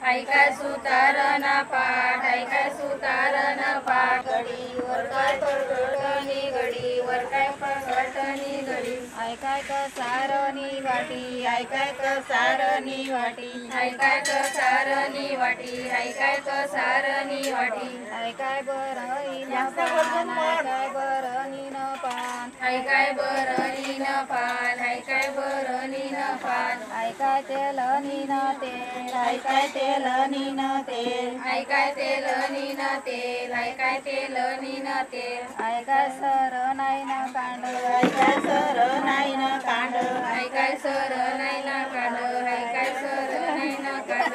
ऐकाय सुतारना पाठ ऐकाय सुतारना पाठ घडीवर काय परगटनी घडीवर काय परगटनी घडी ऐकाय कसारनी वाटी ऐकाय कसारनी वाटी ऐकाय कसारनी वाटी ऐकाय कसारनी वाटी ऐकाय बरनी न पान ऐकाय बरनी न पान ऐकाय बरनी न पान ऐकाय बरनी न पान ऐकाय तेलनी न तेल ऐकाय तेलनी न तेल ऐकाय तेलनी न तेल ऐकाय तेलनी न तेल ऐकाय सर नाही न कांड ऐकाय सर नाही न कांड ऐकाय सर नाही न कांड ऐकाय सर नाही न कांड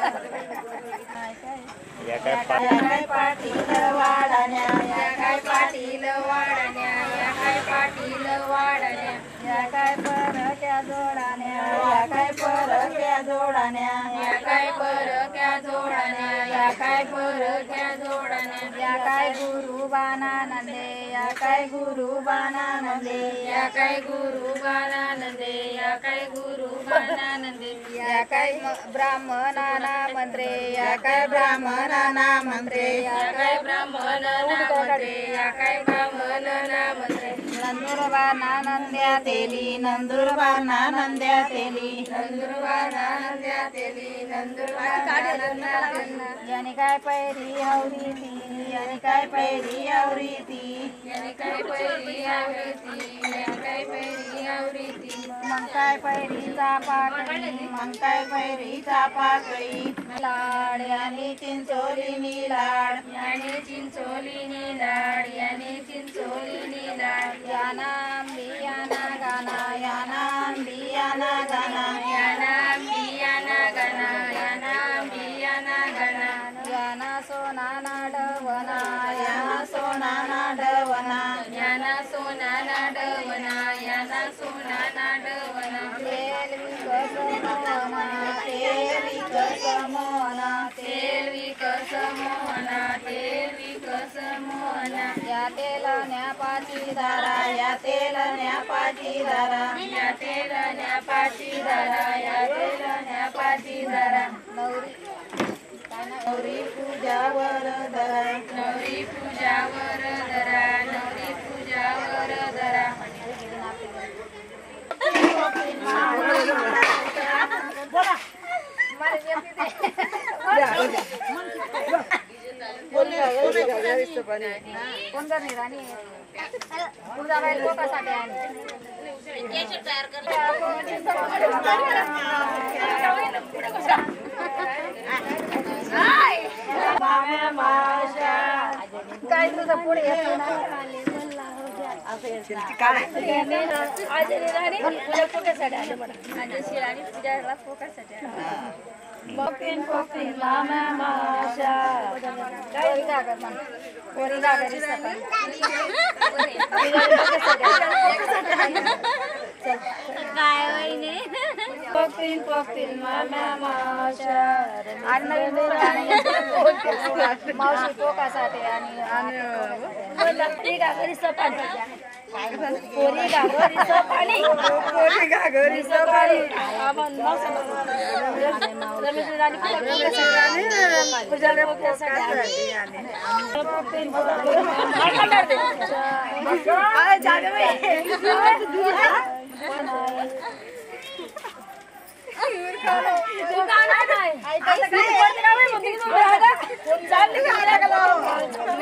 ऐकाय पाटील वाढण्या ऐकाय पाटील वाढण्या ऐकाय पाटील वाढण्या ऐकाय परक्या जोडाण्या ऐकाय परक्या जोडाण्या ऐकाय परक्या जोडाण्या ऐकाय परक्या जोडाण्या ऐकाय गुरु बाणानंदे ऐकाय गुरु बाणानंदे ऐकाय गुरु बाणानंदे ऐकाय गुरु बाणानंदे ऐकाय ब्राह्मणाना मंत्रे ऐकाय ब्राह्मणाना मंत्रे ऐकाय ब्राह्मणाना मंत्रे ऐकाय ब्राह्मणाना मंत्रे नंदुरबार नानंद्या तेली नंदुरबार नानंद्या तेली नंदुरबार नानंद्या तेली नंदुरबार नानंद्या तेली याने काय पैरी हवरी ती याने काय पैरी हवरी ती याने काय पैरी हवरी ती याने काय पैरी हवरी ती मग काय पैरीचा पाकळी मग काय पैरीचा पाकळी लाड याने चिंचोलीनी लाड याने चिंचोलीनी लाड याने चिंचोलीनी लाड यानाम बियाना गाना यानाम बियाना गाना यानाम बियाना गाना यानाम बियाना गाना याना सोना नाडवना याना सोना नाडवना याना सोना नाडवना याना सोना नाडवना तेल विकस मोहना तेल विकस मोहना तेल विकस मोहना तेल विकस मोहना या तेल न्यापाची दारा या तेल न्यापाची दारा या तेल न्यापाची दारा या तेल न्यापाची दारा नवरी पूजावर धरा नवरी पूजावर धरा नवरी पूजावर धरा बोला कोण करणे राणी तुझा बाई लोकांसाठी आणि काय तुझं पुढे येतो ना मावशी टोकासाठी आणि पोरी घागरी सपाणी पोरी घागरी सपाणी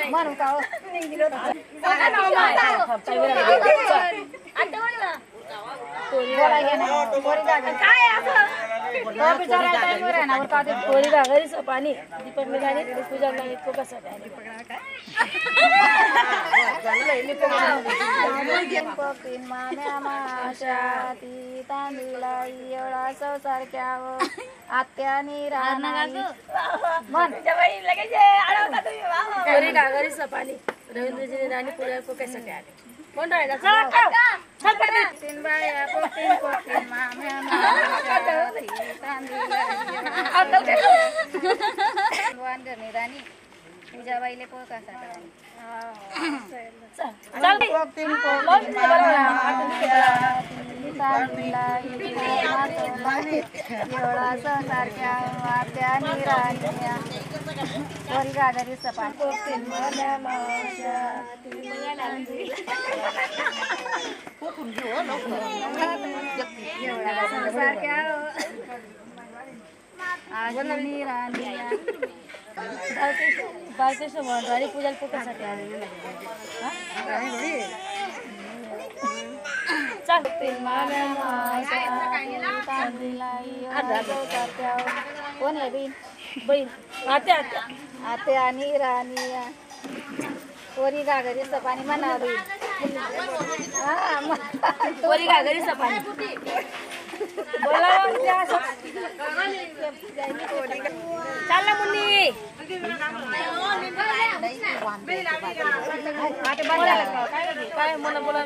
म्हणून का पोरी घागरी सपाणी दीपक मिळाली पूजा तांदूळा सारख्या आत्यानी पोरी घागरी सपाणी रवींद्रजी राणी पुऱ्या पोक्यासाठी आले कोण राहिला तीन बाया पोतीन माम्या राणी पूजाबाईले पोकासाठी सारख्या पोरी घागरी सपाणी सारख्या आजनी राणी बालकृष्ण राणी पूजा पोकासाठी आलेली कोण आहे बहीण बहीण आते आणि राणी पोरी घागरी सपाणी म्हणा बहीण पोरी घागरी सपाणी चालला मुन्नी काय मला बोला